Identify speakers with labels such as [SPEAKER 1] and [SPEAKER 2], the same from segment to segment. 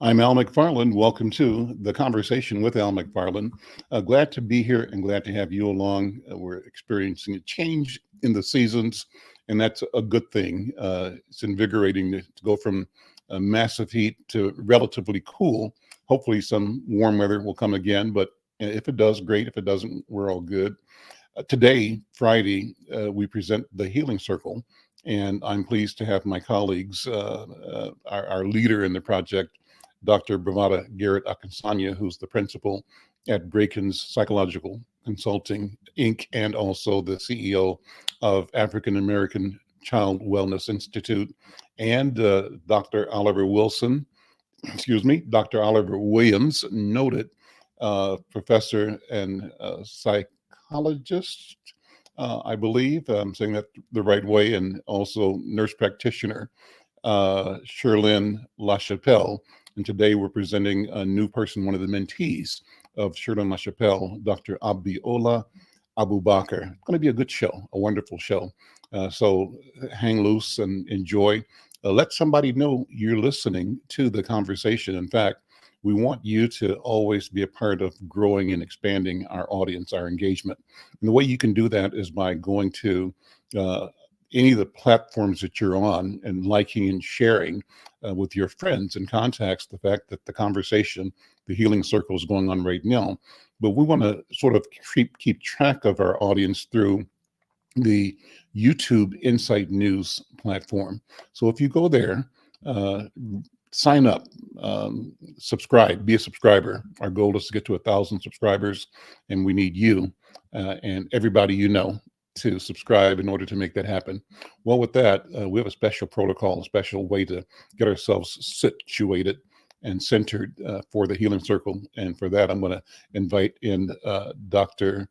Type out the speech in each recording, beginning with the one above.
[SPEAKER 1] I'm Al McFarlane. Welcome to the Conversation with Al McFarlane. Glad to be here and glad to have you along. We're experiencing a change in the seasons, and that's a good thing. It's invigorating to go from massive heat to relatively cool. Hopefully some warm weather will come again, but if it does, great. If it doesn't, we're all good. Today, Friday, we present the Healing Circle, and I'm pleased to have my colleagues, our leader in the project, Dr. Bravada Garrett Akinsanya, who's the principal at Brakens Psychological Consulting, Inc., and also the CEO of African American Child Wellness Institute, and Dr. Oliver Wilson, Dr. Oliver Williams, noted professor and psychologist, I believe I'm saying that the right way, and also nurse practitioner, Shirlynn LaChapelle. And today we're presenting a new person, one of the mentees of Shirlynn LaChapelle, Dr. Abiola Abu-Bakr. It's going to be a good show, a wonderful show. So hang loose and enjoy. Let somebody know you're listening to the conversation. In fact, we want you to always be a part of growing and expanding our audience, our engagement. And the way you can do that is by going to any of the platforms that you're on and liking and sharing with your friends and contacts the fact that the conversation, the Healing Circle, is going on right now. But we want to sort of keep track of our audience through the YouTube Insight News platform. So if you go there, sign up, subscribe, be a subscriber. Our goal is to get to 1,000 subscribers, and we need you and everybody you know to subscribe in order to make that happen. Well, with that, we have a special protocol, a special way to get ourselves situated and centered for the Healing Circle. And for that, I'm going to invite in Dr.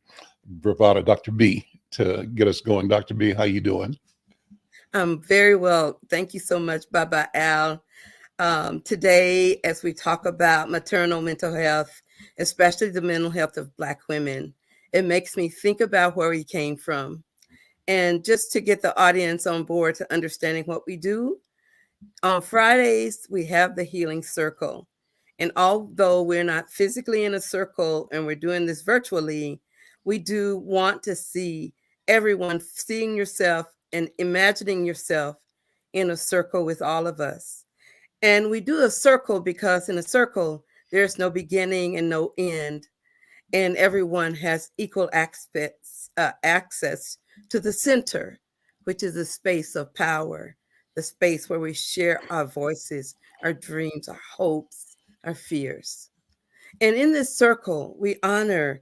[SPEAKER 1] Bravada, Dr. B, to get us going. Dr. B, how you doing?
[SPEAKER 2] I'm very well. Thank you so much, Baba Al. Today, as we talk about maternal mental health, especially the mental health of Black women, it makes me think about where we came from. And just to get the audience on board to understanding what we do, on Fridays, we have the Healing Circle. And although we're not physically in a circle and we're doing this virtually, we do want to see everyone seeing yourself and imagining yourself in a circle with all of us. And we do a circle because in a circle, there's no beginning and no end. And everyone has equal access to the center, which is a space of power, the space where we share our voices, our dreams, our hopes, our fears. And in this circle, we honor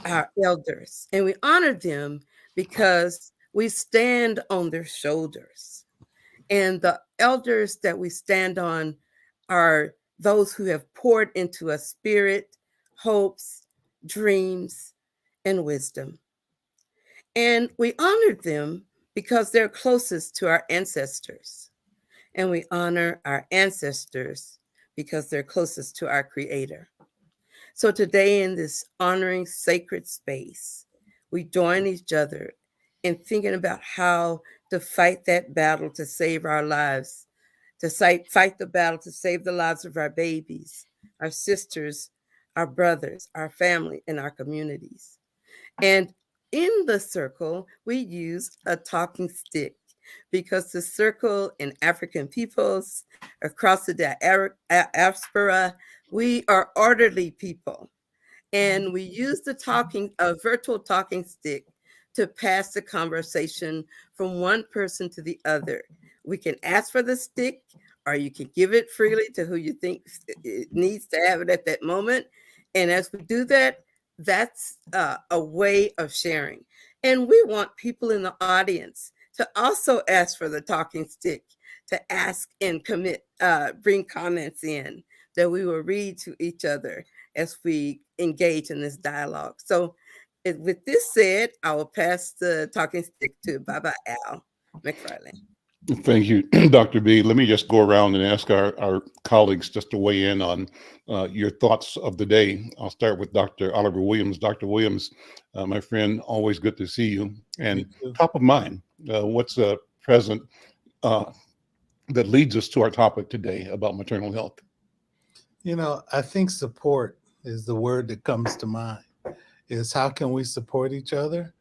[SPEAKER 2] our elders, and we honor them because we stand on their shoulders. And the elders that we stand on are those who have poured into us spirit, hopes, dreams, and wisdom. And we honor them because they're closest to our ancestors. And we honor our ancestors because they're closest to our Creator. So today, in this honoring sacred space, we join each other in thinking about how to fight that battle to save our lives, to fight the battle to save the lives of our babies, our sisters, our brothers, our family, and our communities. And in the circle, we use a talking stick because the circle in African peoples across the diaspora, we are orderly people. And we use a virtual talking stick to pass the conversation from one person to the other. We can ask for the stick, or you can give it freely to who you think it needs to have it at that moment. And as we do that, that's a way of sharing. And we want people in the audience to also ask for the talking stick, to ask and bring comments in that we will read to each other as we engage in this dialogue. So with this said, I will pass the talking stick to Baba Al McFarlane.
[SPEAKER 1] Thank you, Dr. B. Let me just go around and ask our colleagues just to weigh in on your thoughts of the day. I'll start with Dr. Oliver Williams. Dr. Williams, my friend, always good to see you. And top of mind, what's present that leads us to our topic today about maternal health?
[SPEAKER 3] I think support is the word that comes to mind. Is how can we support each other?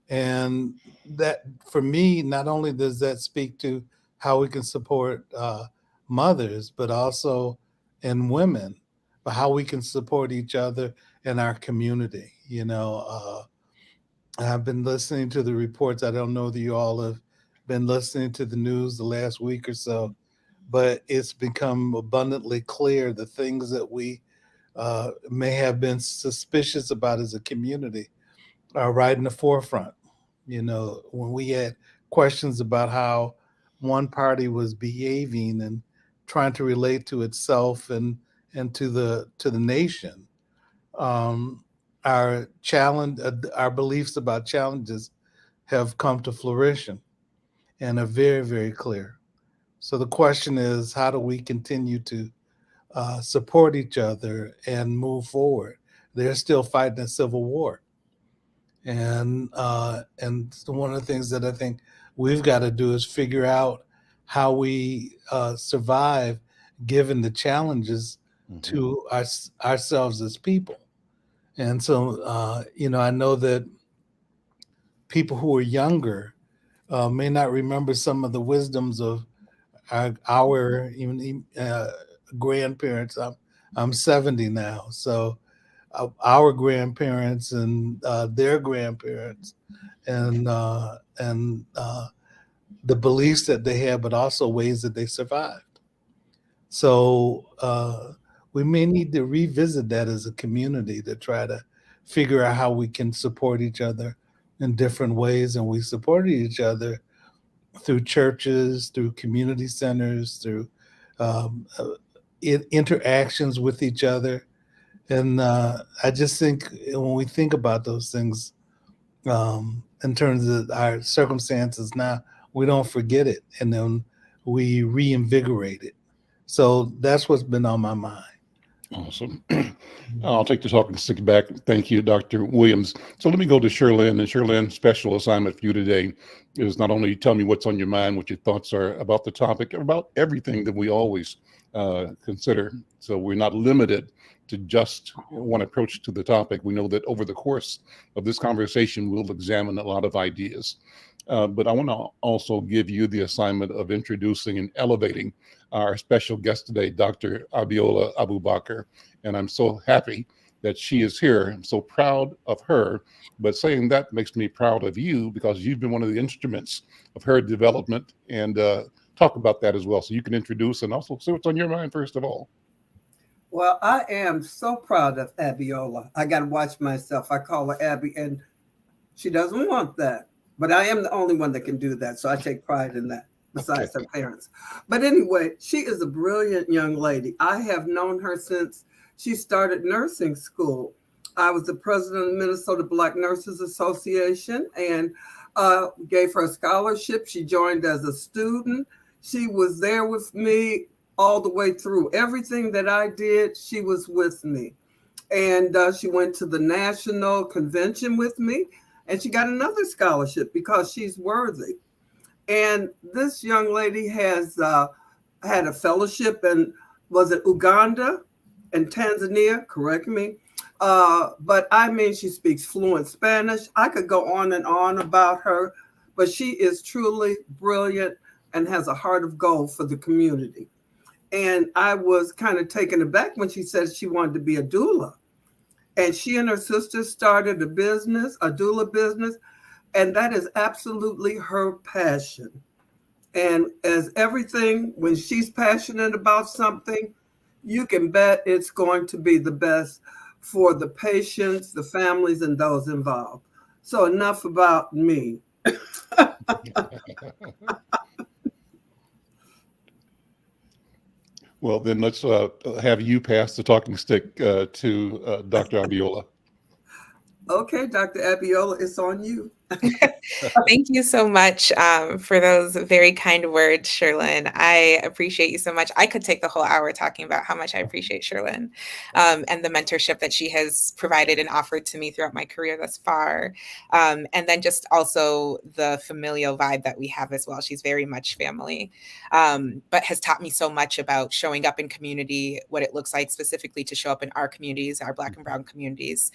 [SPEAKER 3] And that, for me, not only does that speak to how we can support mothers, but also in women, but how we can support each other in our community. I've been listening to the reports. I don't know that you all have been listening to the news the last week or so, but it's become abundantly clear the things that we may have been suspicious about as a community are right in the forefront. When we had questions about how one party was behaving and trying to relate to itself and to the nation, um, our beliefs about challenges have come to fruition and are very, very clear. So the question is, how do we continue to support each other and move forward? They're still fighting a civil war, and one of the things that I think we've got to do is figure out how we survive given the challenges to ourselves as people. And so, I know that people who are younger may not remember some of the wisdoms of our even grandparents. I'm 70 now, so our grandparents and their grandparents, and the beliefs that they had, but also ways that they survived. So we may need to revisit that as a community to try to figure out how we can support each other in different ways. And we supported each other through churches, through community centers, through um, uh, interactions with each other. And I just think when we think about those things in terms of our circumstances now, we don't forget it, and then we reinvigorate it. So that's what's been on my mind.
[SPEAKER 1] Awesome. I'll take the talking stick back. Thank you, Dr. Williams. So let me go to Shirlynn. And Shirlynn, special assignment for you today is not only tell me what's on your mind, what your thoughts are about the topic, about everything that we always consider. So we're not limited to just one approach to the topic. We know that over the course of this conversation, we'll examine a lot of ideas. But I want to also give you the assignment of introducing and elevating our special guest today, Dr. Abiola Abu-Bakr. And I'm so happy that she is here. I'm so proud of her. But saying that makes me proud of you because you've been one of the instruments of her development, and talk about that as well. So you can introduce and also see what's on your mind, first of all.
[SPEAKER 4] Well, I am so proud of Abiola. I got to watch myself. I call her Abby, and she doesn't want that. But I am the only one that can do that. So I take pride in that, besides her parents. But anyway, she is a brilliant young lady. I have known her since she started nursing school. I was the president of the Minnesota Black Nurses Association and gave her a scholarship. She joined as a student. She was there with me all the way through. Everything that I did, she was with me. And she went to the national convention with me. And she got another scholarship because she's worthy. And this young lady has had a fellowship in, was it Uganda and Tanzania? Correct me. But I mean, she speaks fluent Spanish. I could go on and on about her, but she is truly brilliant and has a heart of gold for the community. And I was kind of taken aback when she said she wanted to be a doula. And she and her sister started a business, a doula business, and that is absolutely her passion. And as everything, when she's passionate about something, you can bet it's going to be the best for the patients, the families, and those involved. So enough about me.
[SPEAKER 1] Well, then let's have you pass the talking stick to Dr. Abiola.
[SPEAKER 4] Okay, Dr. Abiola, it's on you.
[SPEAKER 5] Thank you so much for those very kind words, Shirlynn. I appreciate you so much. I could take the whole hour talking about how much I appreciate Shirlynn and the mentorship that she has provided and offered to me throughout my career thus far. And then just also the familial vibe that we have as well. She's very much family, but has taught me so much about showing up in community, what it looks like specifically to show up in our communities, our Black and Brown communities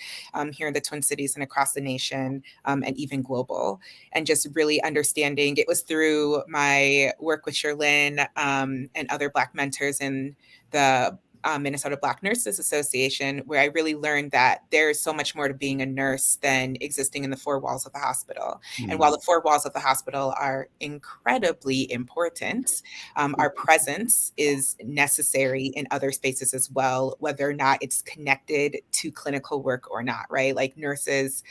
[SPEAKER 5] here in the Twin Cities and across the nation, and even global. And just really understanding, it was through my work with Shirlynn and other Black mentors in the Minnesota Black Nurses Association, where I really learned that there's so much more to being a nurse than existing in the four walls of the hospital. And while the four walls of the hospital are incredibly important, our presence is necessary in other spaces as well, whether or not it's connected to clinical work or not, right? Like nurses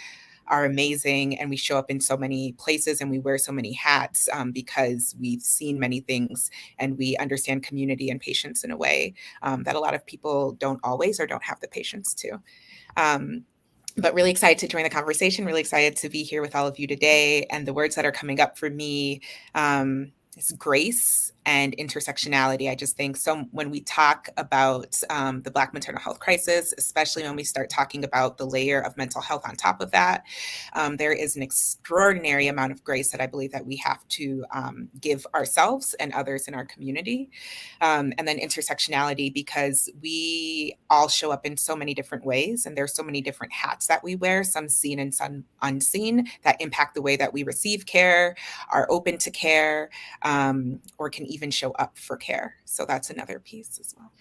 [SPEAKER 5] are amazing and we show up in so many places and we wear so many hats because we've seen many things and we understand community and patients in a way that a lot of people don't always or don't have the patience to. But really excited to join the conversation, really excited to be here with all of you today. And the words that are coming up for me is grace and intersectionality. I just think so when we talk about the Black maternal health crisis, especially when we start talking about the layer of mental health on top of that, there is an extraordinary amount of grace that I believe that we have to give ourselves and others in our community. And then intersectionality, because we all show up in so many different ways and there's so many different hats that we wear, some seen and some unseen, that impact the way that we receive care, are open to care, or can even show up for care. So that's another piece as well.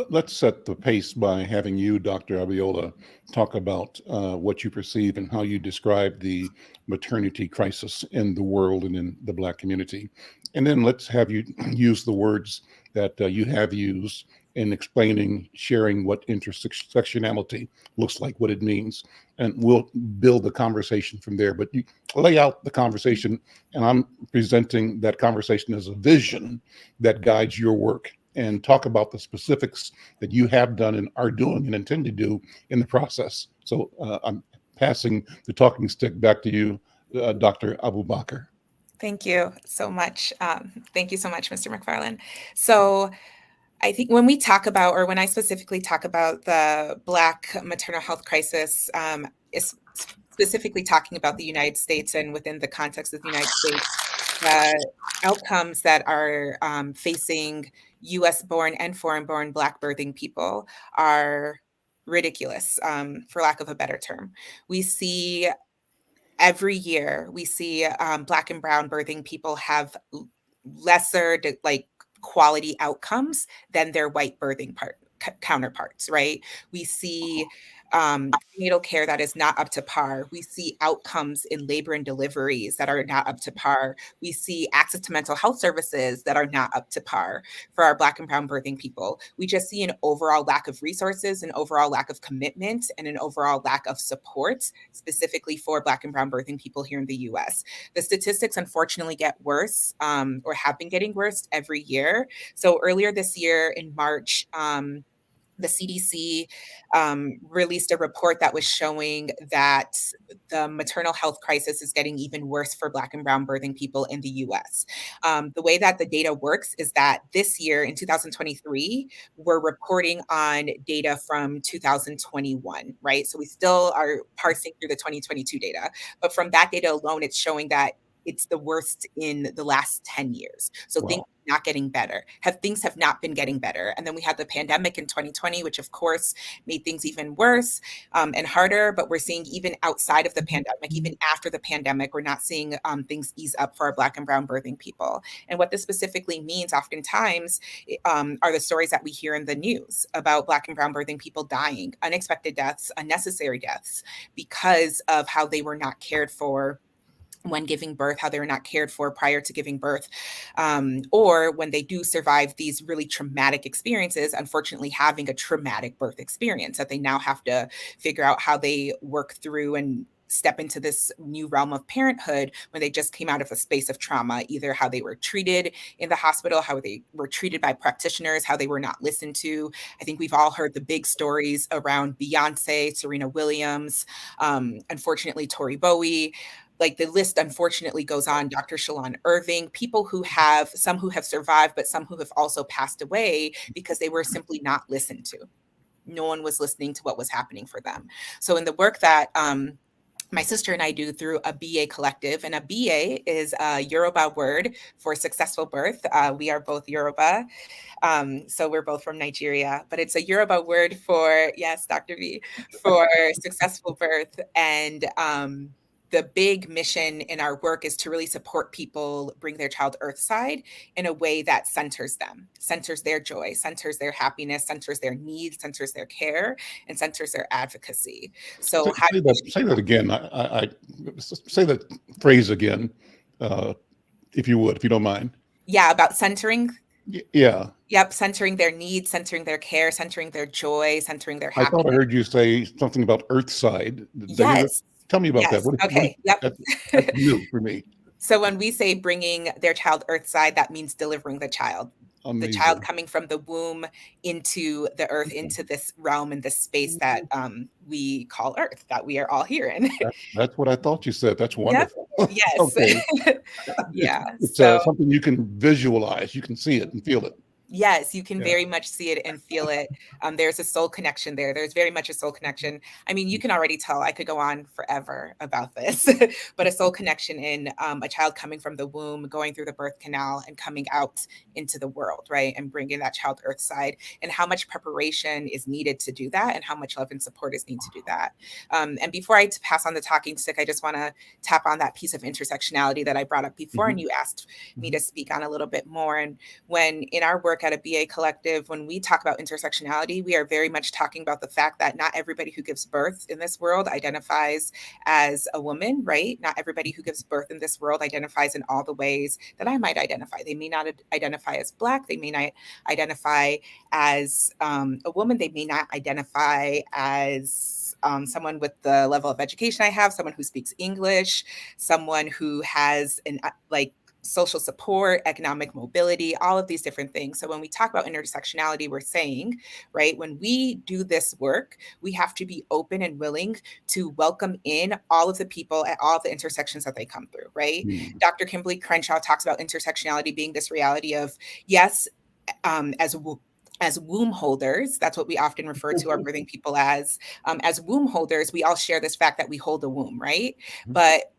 [SPEAKER 1] Let's set the pace by having you, Dr. Abiola, talk about what you perceive and how you describe the maternity crisis in the world and in the Black community. And then let's have you use the words that you have used in explaining, sharing what intersectionality looks like, what it means, and we'll build the conversation from there. But you lay out the conversation, and I'm presenting that conversation as a vision that guides your work, and talk about the specifics that you have done and are doing and intend to do in the process. So I'm passing the talking stick back to you, Dr. Abu-Bakr.
[SPEAKER 5] Thank you so much. Thank you so much, Mr. McFarlane. So I think when we talk about, or when I specifically talk about the Black maternal health crisis, is specifically talking about the United States and within the context of the United States, outcomes that are facing US-born and foreign-born Black birthing people are ridiculous, for lack of a better term. We see every year, we see Black and Brown birthing people have lesser quality outcomes than their white birthing counterparts, right? We see prenatal care that is not up to par. We see outcomes in labor and deliveries that are not up to par. We see access to mental health services that are not up to par for our Black and Brown birthing people. We just see an overall lack of resources, an overall lack of commitment, and an overall lack of support specifically for Black and Brown birthing people here in the US. The statistics unfortunately get worse, or have been getting worse every year. So earlier this year in March, the CDC released a report that was showing that the maternal health crisis is getting even worse for Black and Brown birthing people in the US. The way that the data works is that this year in 2023, we're reporting on data from 2021, right? So we still are parsing through the 2022 data, but from that data alone, it's showing that it's the worst in the last 10 years. So things are not getting better. Things have not been getting better. And then we had the pandemic in 2020, which of course made things even worse and harder. But we're seeing even outside of the pandemic, even after the pandemic, we're not seeing things ease up for our Black and Brown birthing people. And what this specifically means oftentimes are the stories that we hear in the news about Black and Brown birthing people dying, unexpected deaths, unnecessary deaths, because of how they were not cared for when giving birth, how they were not cared for prior to giving birth, or when they do survive these really traumatic experiences, unfortunately having a traumatic birth experience that they now have to figure out how they work through and step into this new realm of parenthood when they just came out of a space of trauma, either how they were treated in the hospital, how they were treated by practitioners, how they were not listened to. I think we've all heard the big stories around Beyonce, Serena Williams, unfortunately, Tori Bowie. like the list unfortunately goes on. Dr. Shalon Irving, people some who have survived, but some who have also passed away because they were simply not listened to. No one was listening to what was happening for them. So in the work that my sister and I do through Abiyè Collective, and Abiyè is a Yoruba word for successful birth. We are both Yoruba, so we're both from Nigeria, but it's a Yoruba word for, yes, Dr. V, for successful birth. And the big mission in our work is to really support people bring their child earthside in a way that centers them, centers their joy, centers their happiness, centers their needs, centers their care, and centers their advocacy. So
[SPEAKER 1] say that again. I say that phrase again, if you would, if you don't mind.
[SPEAKER 5] Yeah, about centering.
[SPEAKER 1] Yeah.
[SPEAKER 5] Yep, centering their needs, centering their care, centering their joy, centering their
[SPEAKER 1] I
[SPEAKER 5] happiness.
[SPEAKER 1] thought I heard you say something about earthside.
[SPEAKER 5] Yes.
[SPEAKER 1] Tell me about
[SPEAKER 5] Yes.
[SPEAKER 1] that.
[SPEAKER 5] Okay. Yep.
[SPEAKER 1] That's new for me.
[SPEAKER 5] So when we say bringing their child earthside, that means delivering the child.
[SPEAKER 1] Amazing.
[SPEAKER 5] The child coming from the womb into the earth, into this realm and this space that we call Earth, that we are all here in.
[SPEAKER 1] That's what I thought you said. That's wonderful.
[SPEAKER 5] Yep. Yes.
[SPEAKER 1] Okay.
[SPEAKER 5] Yeah.
[SPEAKER 1] It's something you can visualize. You can see it and feel it.
[SPEAKER 5] Yes, you can very much see it and feel it. There's a soul connection there. There's very much a soul connection. I mean, you can already tell. I could go on forever about this, but a soul connection in a child coming from the womb, going through the birth canal and coming out into the world, right? And bringing that child earthside, and how much preparation is needed to do that, and how much love and support is needed to do that. And before I pass on the talking stick, I just want to tap on that piece of intersectionality that I brought up before, and you asked me to speak on a little bit more. And when in our work at Abiyè Collective, when we talk about intersectionality, we are very much talking about the fact that not everybody who gives birth in this world identifies as a woman, right? Not everybody who gives birth in this world identifies in all the ways that I might identify. They may not identify as Black. They may not identify as a woman. They may not identify as someone with the level of education I have, someone who speaks English, someone who has social support, economic mobility, all of these different things. So when we talk about intersectionality, we're saying, right, when we do this work, we have to be open and willing to welcome in all of the people at all the intersections that they come through, right? Dr. Kimberly Crenshaw talks about intersectionality being this reality of, yes, as womb holders, that's what we often refer to our birthing people as womb holders, we all share this fact that we hold a womb, right? But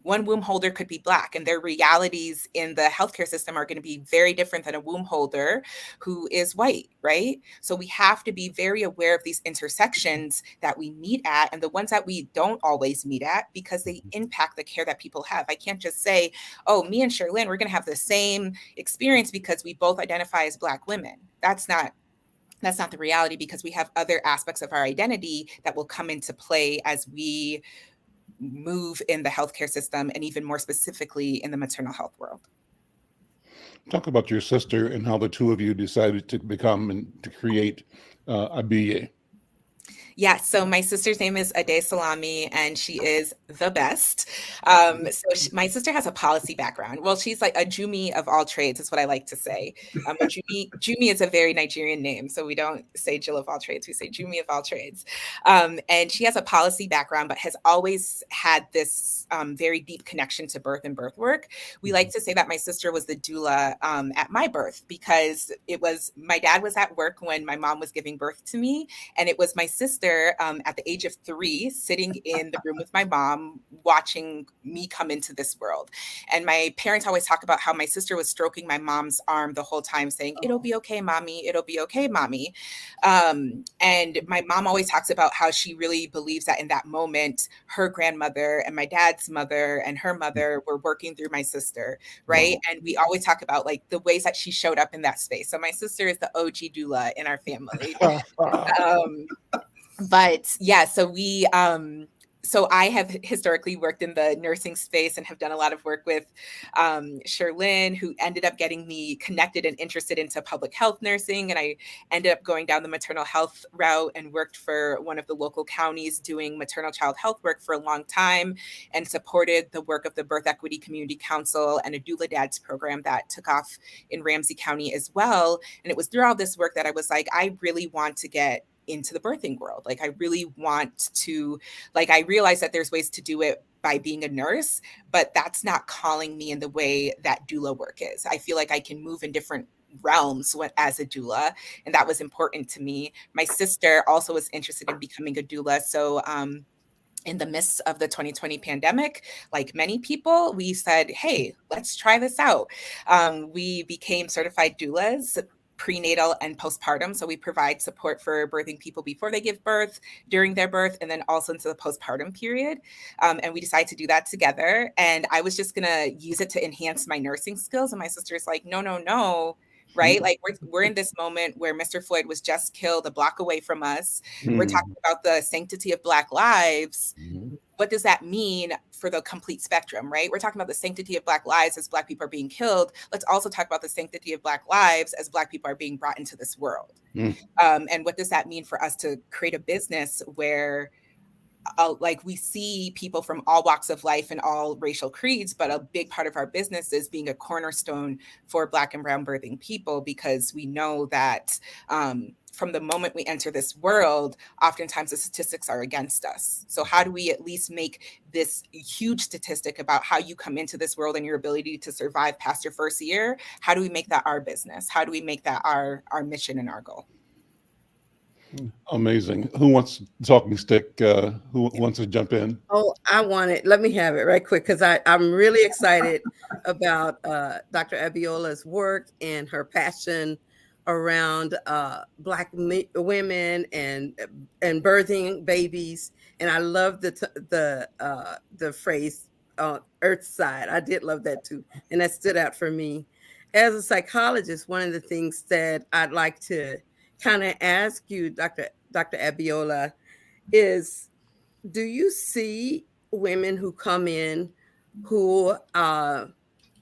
[SPEAKER 5] one womb holder could be Black, and their realities in the healthcare system are going to be very different than a womb holder who is white, right? So we have to be very aware of these intersections that we meet at, and the ones that we don't always meet at, because they impact the care that people have. I can't just say, oh, me and Shirlynn, we're going to have the same experience because we both identify as Black women. That's not the reality, because we have other aspects of our identity that will come into play as we move in the healthcare system, and even more specifically in the maternal health world.
[SPEAKER 1] Talk about your sister and how the two of you decided to become and to create Abiyè.
[SPEAKER 5] Yeah, so my sister's name is Ade Salami, and she is the best. My sister has a policy background. Well, she's like a Jumi of all trades, is what I like to say. Jumi is a very Nigerian name, so we don't say Jill of all trades, we say Jumi of all trades. And she has a policy background, but has always had this very deep connection to birth and birth work. We like to say that my sister was the doula at my birth, because my dad was at work when my mom was giving birth to me, and it was my sister at the age of 3 sitting in the room with my mom watching me come into this world. And my parents always talk about how my sister was stroking my mom's arm the whole time saying, "It'll be okay, mommy. It'll be okay, mommy." And my mom always talks about how she really believes that in that moment, her grandmother and my dad's mother and her mother were working through my sister, right? And we always talk about like the ways that she showed up in that space. So my sister is the OG doula in our family. But yeah, so I have historically worked in the nursing space and have done a lot of work with Shirlynn, who ended up getting me connected and interested into public health nursing. And I ended up going down the maternal health route and worked for one of the local counties doing maternal child health work for a long time, and supported the work of the Birth Equity Community Council and a Doula Dads program that took off in Ramsey County as well. And it was through all this work that I was like, I really want to get into the birthing world. Like, I really want to, I realized that there's ways to do it by being a nurse, but that's not calling me in the way that doula work is. I feel like I can move in different realms as a doula, and that was important to me. My sister also was interested in becoming a doula. So in the midst of the 2020 pandemic, like many people, we said, hey, let's try this out. We became certified doulas, prenatal and postpartum. So we provide support for birthing people before they give birth, during their birth, and then also into the postpartum period. And we decided to do that together. And I was just going to use it to enhance my nursing skills. And my sister's like, no, no, no. Right? Like we're in this moment where Mr. Floyd was just killed a block away from us. We're talking about the sanctity of Black lives. What does that mean for the complete spectrum, right? We're talking about the sanctity of Black lives as Black people are being killed. Let's also talk about the sanctity of Black lives as Black people are being brought into this world. And what does that mean for us to create a business where like we see people from all walks of life and all racial creeds, but a big part of our business is being a cornerstone for Black and brown birthing people, because we know that from the moment we enter this world, oftentimes the statistics are against us. So how do we at least make this huge statistic about how you come into this world and your ability to survive past your first year? How do we make that our business? How do we make that our mission and our goal?
[SPEAKER 1] Amazing. Who wants the talking stick? Who wants to jump in?
[SPEAKER 2] Oh, I want it. Let me have it right quick, because I'm really excited about Dr. Abiola's work and her passion around Black women and birthing babies. And I love the phrase "Earth side." I did love that too, and that stood out for me. As a psychologist, one of the things that I'd like to kind of ask you, Dr. Abiola, is, do you see women who come in who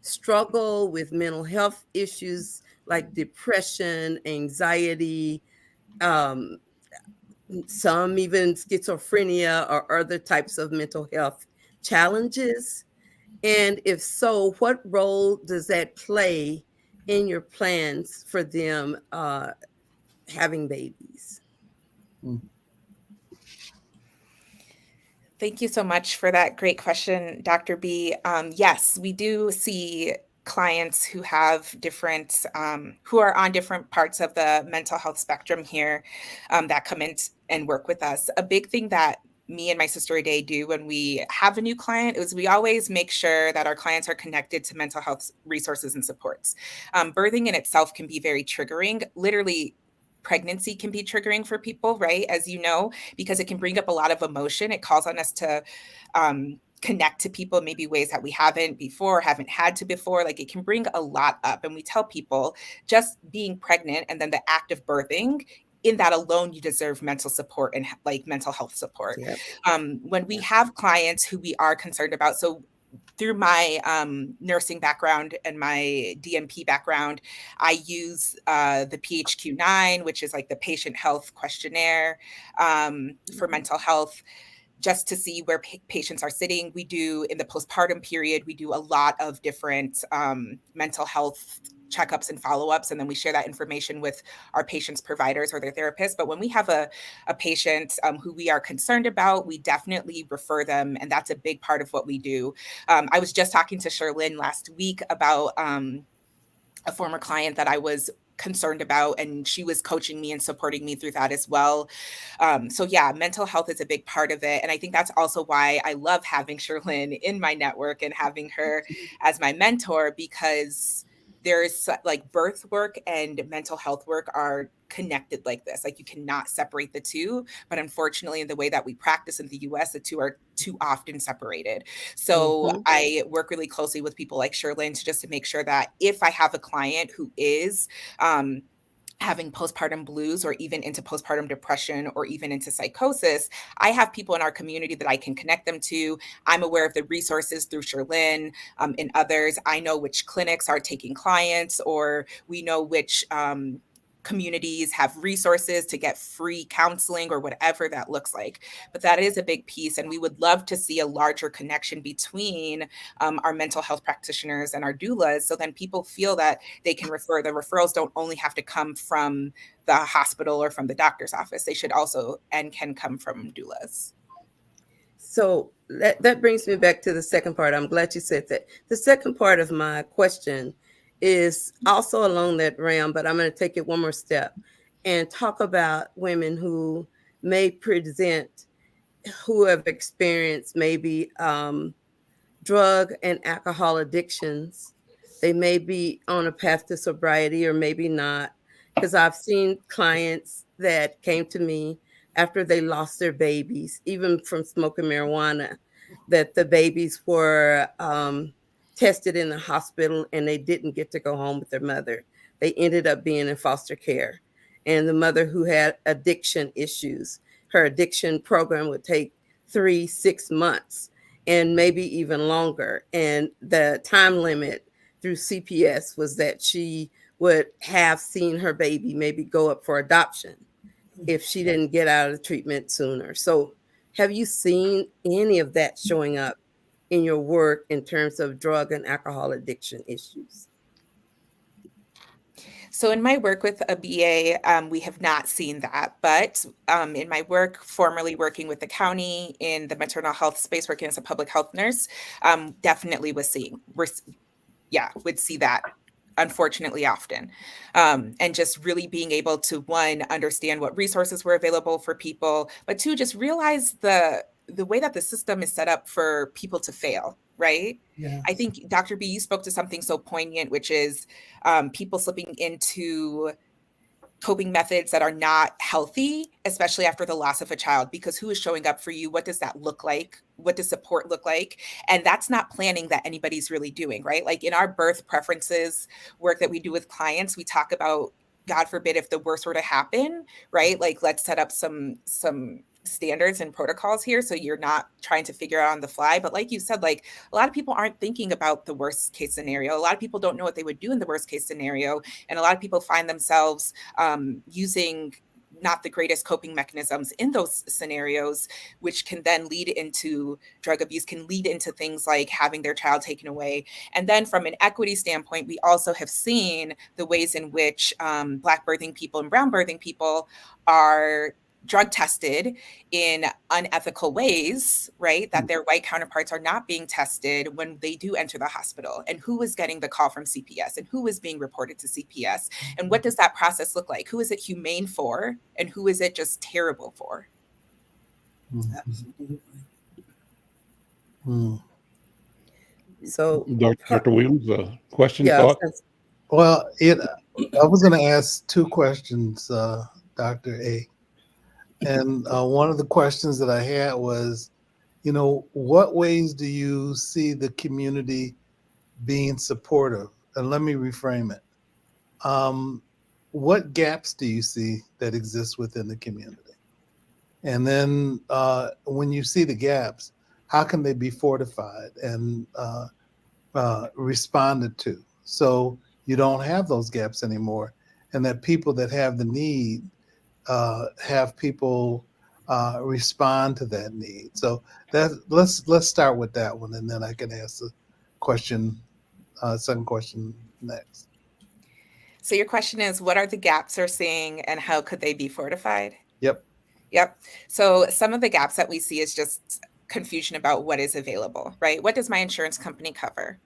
[SPEAKER 2] struggle with mental health issues like depression, anxiety, some even schizophrenia or other types of mental health challenges? And if so, what role does that play in your plans for them having babies?
[SPEAKER 5] Thank you so much for that great question, Dr. B. Yes, we do see clients who have different, who are on different parts of the mental health spectrum here that come in and work with us. A big thing that me and my sister Ade do when we have a new client is we always make sure that our clients are connected to mental health resources and supports. Birthing in itself can be very triggering. Literally, pregnancy can be triggering for people, right? As you know, because it can bring up a lot of emotion. It calls on us to connect to people in maybe ways that we haven't before, haven't had to before. Like it can bring a lot up. And we tell people just being pregnant and then the act of birthing, in that alone, you deserve mental support and like mental health support.
[SPEAKER 2] Yep.
[SPEAKER 5] When we have clients who we are concerned about, so through my nursing background and my DNP background, I use the PHQ-9, which is like the patient health questionnaire for mental health, just to see where patients are sitting. We do, in the postpartum period, we do a lot of different mental health checkups and follow-ups, and then we share that information with our patients' providers or their therapists. But when we have a patient who we are concerned about, we definitely refer them, and that's a big part of what we do. I was just talking to Shirlynn last week about a former client that I was concerned about, and she was coaching me and supporting me through that as well. So yeah, mental health is a big part of it. And I think that's also why I love having Shirlynn in my network and having her as my mentor, because there's like birth work and mental health work are connected like this. Like you cannot separate the two, but unfortunately in the way that we practice in the US, the two are too often separated. So I work really closely with people like Shirlynn to make sure that if I have a client who is having postpartum blues or even into postpartum depression or even into psychosis, I have people in our community that I can connect them to. I'm aware of the resources through Shirlynn and others. I know which clinics are taking clients, or we know which communities have resources to get free counseling or whatever that looks like. But that is a big piece. And we would love to see a larger connection between our mental health practitioners and our doulas. So then people feel that they can refer. The referrals don't only have to come from the hospital or from the doctor's office. They should also and can come from doulas.
[SPEAKER 2] So that brings me back to the second part. I'm glad you said that. The second part of my question is also along that realm, but I'm going to take it one more step and talk about women who may present, who have experienced maybe drug and alcohol addictions. They may be on a path to sobriety or maybe not, because I've seen clients that came to me after they lost their babies, even from smoking marijuana, that the babies were tested in the hospital and they didn't get to go home with their mother. They ended up being in foster care. And the mother who had addiction issues, her addiction program would take 3-6 months and maybe even longer. And the time limit through CPS was that she would have seen her baby maybe go up for adoption if she didn't get out of the treatment sooner. So have you seen any of that showing up in your work in terms of drug and alcohol addiction issues?
[SPEAKER 5] So in my work with ABIYÉ, we have not seen that, but in my work, formerly working with the county in the maternal health space, working as a public health nurse, definitely would see that, unfortunately, often. And just really being able to, one, understand what resources were available for people, but two, just realize the way that the system is set up for people to fail, right?
[SPEAKER 4] Yes.
[SPEAKER 5] I think, Dr. B, you spoke to something so poignant, which is people slipping into coping methods that are not healthy, especially after the loss of a child, because who is showing up for you? What does that look like? What does support look like? And that's not planning that anybody's really doing, right? Like in our birth preferences work that we do with clients, we talk about, God forbid, if the worst were to happen, right? Like let's set up some standards and protocols here so you're not trying to figure out on the fly. But like you said, like a lot of people aren't thinking about the worst case scenario. A lot of people don't know what they would do in the worst case scenario. And a lot of people find themselves using not the greatest coping mechanisms in those scenarios, which can then lead into drug abuse, can lead into things like having their child taken away. And then from an equity standpoint, we also have seen the ways in which Black birthing people and brown birthing people are drug tested in unethical ways, right? That their white counterparts are not being tested when they do enter the hospital, and who is getting the call from CPS and who is being reported to CPS. And what does that process look like? Who is it humane for? And who is it just terrible for?
[SPEAKER 4] Absolutely.
[SPEAKER 2] So
[SPEAKER 1] Dr. Williams, question,
[SPEAKER 2] yeah,
[SPEAKER 1] thought?
[SPEAKER 3] Well, I was going to ask two questions, Dr. A. And one of the questions that I had was, what ways do you see the community being supportive? And let me reframe it. What gaps do you see that exist within the community? And then when you see the gaps, how can they be fortified and responded to so you don't have those gaps anymore, and that people that have the need have people respond to that need? So let's start with that one, and then I can ask the second question next.
[SPEAKER 5] So your question is, what are the gaps we're seeing and how could they be fortified?
[SPEAKER 3] Yep.
[SPEAKER 5] So some of the gaps that we see is just confusion about what is available, right? What does my insurance company cover?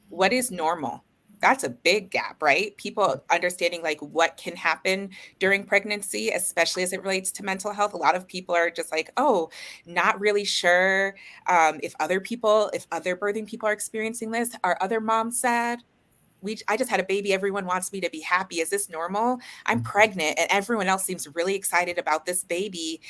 [SPEAKER 5] What is normal? That's a big gap, right? People understanding like what can happen during pregnancy, especially as it relates to mental health. A lot of people are just like, oh, not really sure if other birthing people are experiencing this. Are other moms sad? I just had a baby. Everyone wants me to be happy. Is this normal? I'm pregnant and everyone else seems really excited about this baby,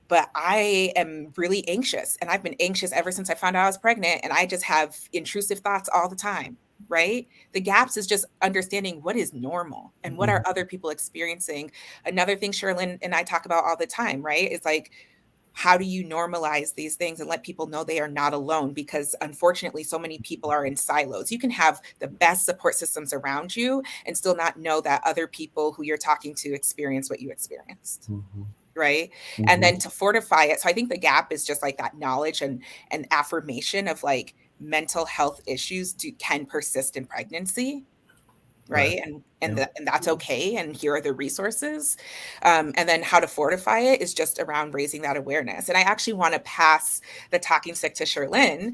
[SPEAKER 5] but I am really anxious, and I've been anxious ever since I found out I was pregnant, and I just have intrusive thoughts all the time, right? The gaps is just understanding what is normal and what are other people experiencing. Another thing Shirlynn and I talk about all the time, right? Is like, how do you normalize these things and let people know they are not alone? Because unfortunately, so many people are in silos. You can have the best support systems around you and still not know that other people who you're talking to experience what you experienced. Right. And then to fortify it. So I think the gap is just like that knowledge and affirmation of like mental health issues can persist in pregnancy. right? And that's okay. And here are the resources. And then how to fortify it is just around raising that awareness. And I actually want to pass the talking stick to Shirlynn,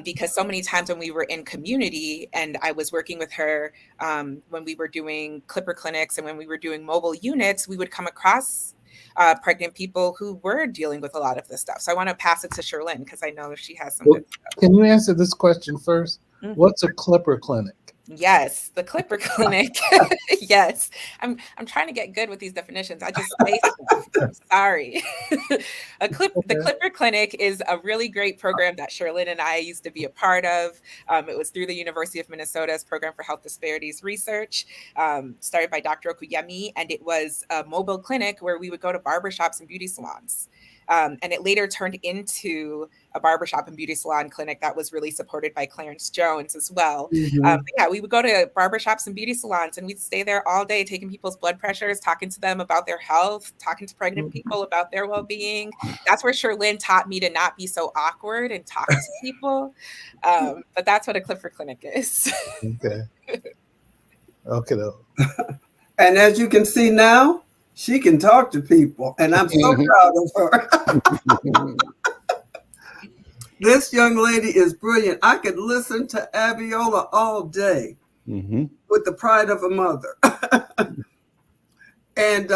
[SPEAKER 5] because so many times when we were in community and I was working with her, when we were doing clipper clinics and when we were doing mobile units, we would come across pregnant people who were dealing with a lot of this stuff. So I want to pass it to Shirlynn because I know she has some good stuff.
[SPEAKER 3] Can you answer this question first? What's a clipper clinic?
[SPEAKER 5] Yes, the clipper clinic. Yes, I'm trying to get good with these definitions. I just say stuff. I'm sorry. The clipper clinic is a really great program that Shirlynn and I used to be a part of. It was through the University of Minnesota's Program for Health Disparities Research, started by Dr. Okuyemi, and it was a mobile clinic where we would go to barbershops and beauty salons. And it later turned into a barbershop and beauty salon clinic that was really supported by Clarence Jones as well. Yeah, we would go to barbershops and beauty salons and we'd stay there all day, taking people's blood pressures, talking to them about their health, talking to pregnant people about their well-being. That's where Shirlynn taught me to not be so awkward and talk to people. But that's what a clipper clinic is.
[SPEAKER 3] Okay. Though.
[SPEAKER 4] And as you can see now, she can talk to people, and I'm so proud of her. This young lady is brilliant. I could listen to Abiola all day with the pride of a mother. And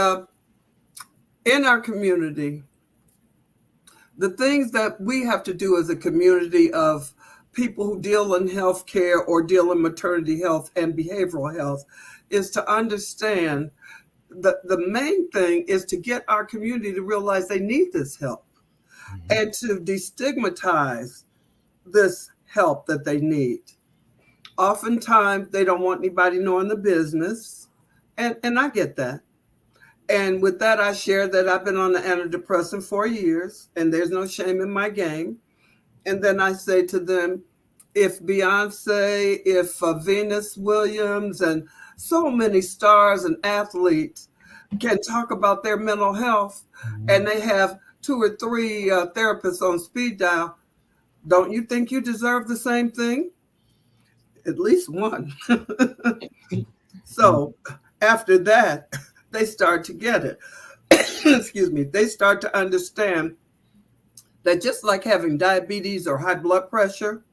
[SPEAKER 4] in our community, the things that we have to do as a community of people who deal in healthcare or deal in maternity health and behavioral health is to understand the main thing is to get our community to realize they need this help and to destigmatize this help that they need. Oftentimes, they don't want anybody knowing the business, and I get that. And with that, I share that I've been on the antidepressant for years, and there's no shame in my game. And then I say to them, if Beyonce, if Venus Williams, and so many stars and athletes can talk about their mental health, and they have 2 or 3 therapists on speed dial, don't you think you deserve the same thing? At least one. So after that, they start to get it. Excuse me. They start to understand that just like having diabetes or high blood pressure,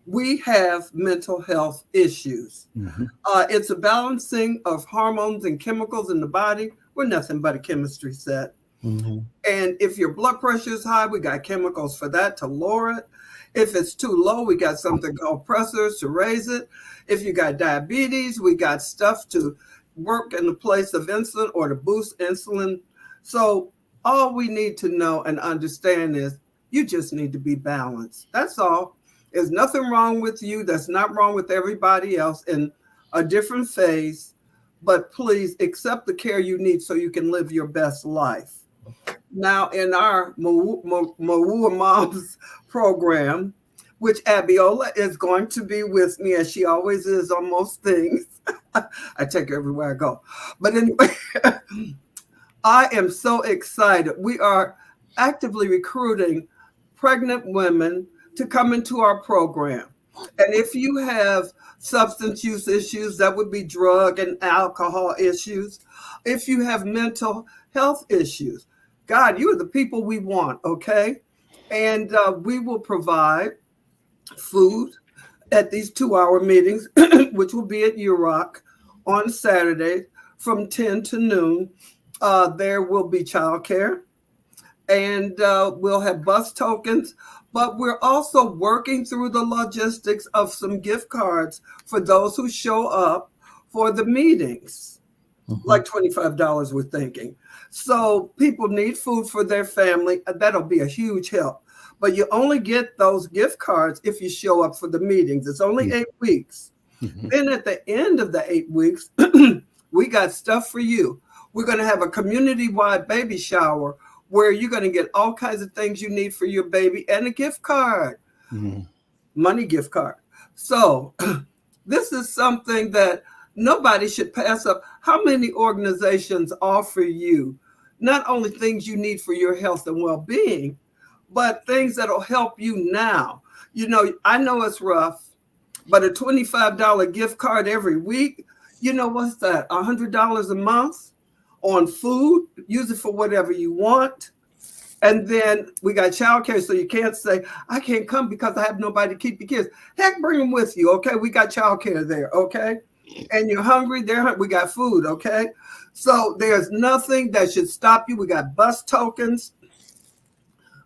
[SPEAKER 4] we have mental health issues. It's a balancing of hormones and chemicals in the body. We're nothing but a chemistry set. And if your blood pressure is high, we got chemicals for that to lower it. If it's too low, we got something called pressors to raise it. If you got diabetes, we got stuff to work in the place of insulin or to boost insulin. So all we need to know and understand is you just need to be balanced. That's all. There's nothing wrong with you. That's not wrong with everybody else in a different phase. But please accept the care you need so you can live your best life. Now, in our Mawua Moms program, which Abiola is going to be with me, as she always is on most things. I take her everywhere I go. But anyway, I am so excited. We are actively recruiting pregnant women to come into our program. And if you have substance use issues, that would be drug and alcohol issues. If you have mental health issues, God, you are the people we want, okay? And we will provide food at these 2-hour meetings, which will be at UROC on Saturday from 10 to noon. There will be childcare, and we'll have bus tokens. But we're also working through the logistics of some gift cards for those who show up for the meetings, like $25 we're thinking. So people need food for their family. That'll be a huge help. But you only get those gift cards if you show up for the meetings. It's only 8 weeks. Then at the end of the 8 weeks, we got stuff for you. We're going to have a community-wide baby shower where you're going to get all kinds of things you need for your baby and a gift card, money gift card. So this is something that nobody should pass up. How many organizations offer you not only things you need for your health and well-being, but things that'll help you now? You know, I know it's rough, but a $25 gift card every week, you know, what's that? $100 a month on food. Use it for whatever you want. And then we got childcare, so you can't say, I can't come because I have nobody to keep the kids. Heck, bring them with you, okay? We got childcare there, okay? And you're hungry, we got food, okay? So there's nothing that should stop you. We got bus tokens.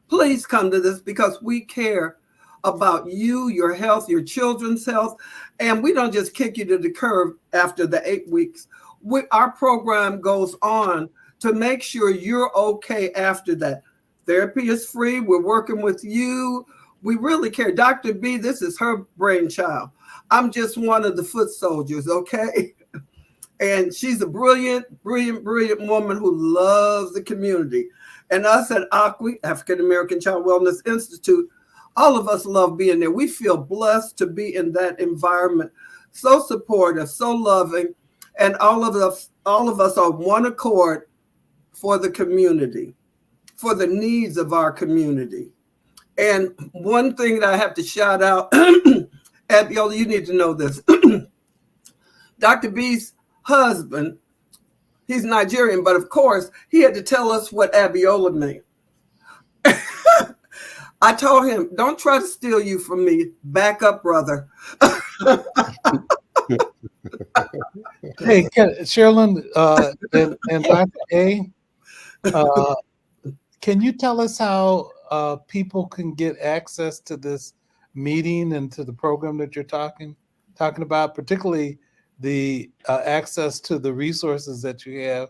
[SPEAKER 4] Please come to this because we care about you, your health, your children's health. And we don't just kick you to the curb after the 8 weeks. Our program goes on to make sure you're okay after that. Therapy is free. We're working with you. We really care. Dr. B, this is her brainchild. I'm just one of the foot soldiers, okay? And she's a brilliant, brilliant, brilliant woman who loves the community. And us at ACWI, African American Child Wellness Institute, all of us love being there. We feel blessed to be in that environment. So supportive, so loving. And all of us are one accord for the community, for the needs of our community. And one thing that I have to shout out, Abiola, you need to know this. Dr. B's husband, he's Nigerian, but of course, he had to tell us what Abiola meant. I told him, don't try to steal you from me. Back up, brother.
[SPEAKER 3] Hey, Shirlyn and Dr. A, can you tell us how people can get access to this meeting and to the program that you're talking about, particularly the access to the resources that you have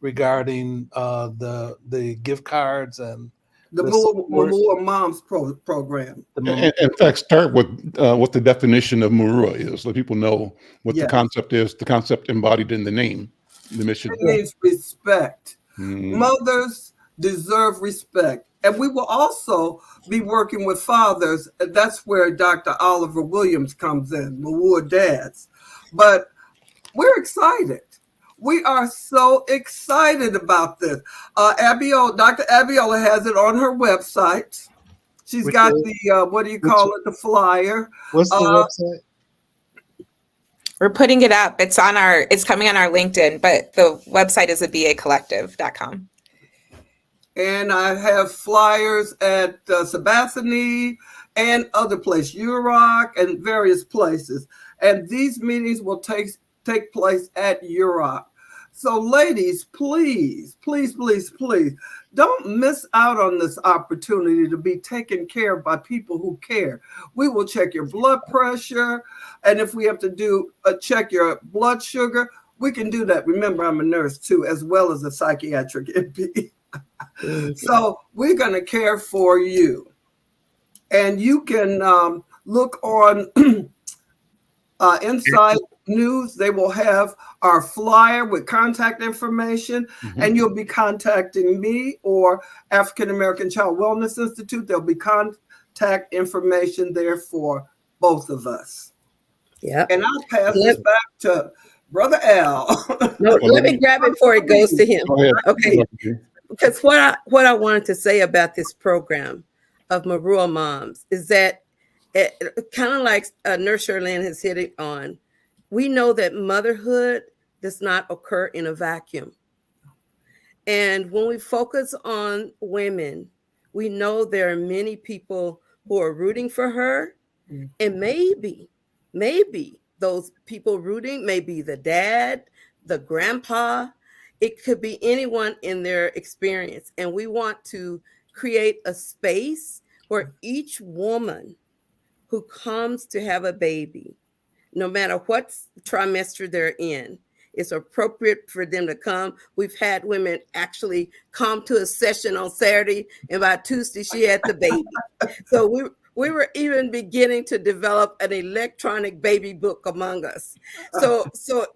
[SPEAKER 3] regarding the gift cards and
[SPEAKER 4] the Murua Moms program.
[SPEAKER 1] In fact, start with what the definition of Murua is, so people know what the concept is, the concept embodied in the name, the mission.
[SPEAKER 4] It means respect. Mothers deserve respect. And we will also be working with fathers. And that's where Dr. Oliver Williams comes in, Murua dads. But we're excited. We are so excited about this. Dr. Abiola has it on her website. She's got the, what do you call it, the flyer.
[SPEAKER 3] What's the website?
[SPEAKER 5] We're putting it up. It's coming on our LinkedIn, but the website is ABYA
[SPEAKER 4] And I have flyers at Sabathani and other places, UROC and various places. And these meetings will take place at UROC. So ladies, please, please, please, please, don't miss out on this opportunity to be taken care of by people who care. We will check your blood pressure. And if we have to check your blood sugar, we can do that. Remember, I'm a nurse too, as well as a psychiatric MP. So we're going to care for you. And you can look on Inside News. They will have our flyer with contact information, and you'll be contacting me or African American Child Wellness Institute. There'll be contact information there for both of us. Yeah. And I'll pass this back to Brother Al.
[SPEAKER 2] No, let me grab it before it goes to him. Okay. Because what I wanted to say about this program of Murua Moms is that kind of like Nurse Shirlynn has hit it on, we know that motherhood does not occur in a vacuum. And when we focus on women, we know there are many people who are rooting for her. And maybe those people rooting may be the dad, the grandpa. It could be anyone in their experience. And we want to create a space where each woman who comes to have a baby, no matter what trimester they're in, it's appropriate for them to come. We've had women actually come to a session on Saturday, and by Tuesday she had the baby. So we were even beginning to develop an electronic baby book among us. So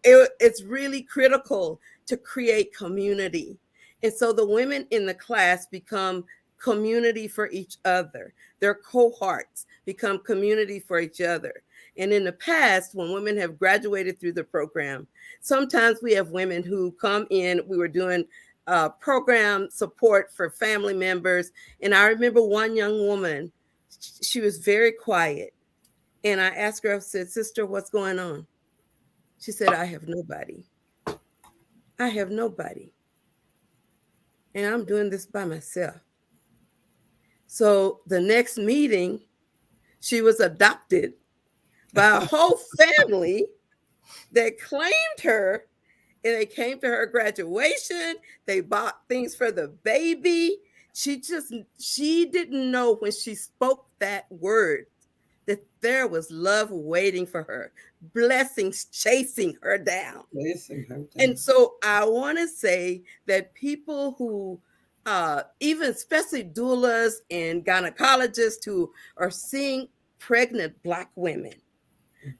[SPEAKER 2] it's really critical to create community. And so the women in the class become community for each other. Their cohorts become community for each other. And in the past, when women have graduated through the program, sometimes we have women who come in. We were doing program support for family members. And I remember one young woman, she was very quiet. And I asked her, I said, "Sister, what's going on?" She said, I have nobody. I have nobody. And I'm doing this by myself. So the next meeting, she was adopted by a whole family that claimed her, and they came to her graduation. They bought things for the baby. She didn't know when she spoke that word that there was love waiting for her, blessings chasing her down. And so I want to say that people who, even especially doulas and gynecologists who are seeing pregnant Black women,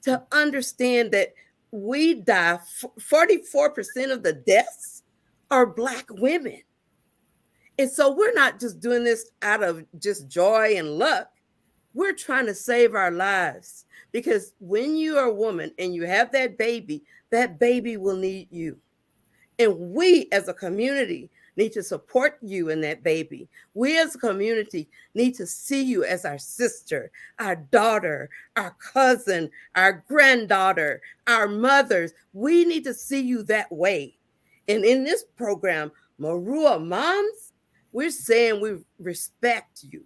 [SPEAKER 2] to understand that we die, 44% of the deaths are Black women. And so we're not just doing this out of just joy and luck. We're trying to save our lives, because when you are a woman and you have that baby will need you. And we as a community need to support you and that baby. We as a community need to see you as our sister, our daughter, our cousin, our granddaughter, our mothers. We need to see you that way. And in this program, Marua Moms, we're saying we respect you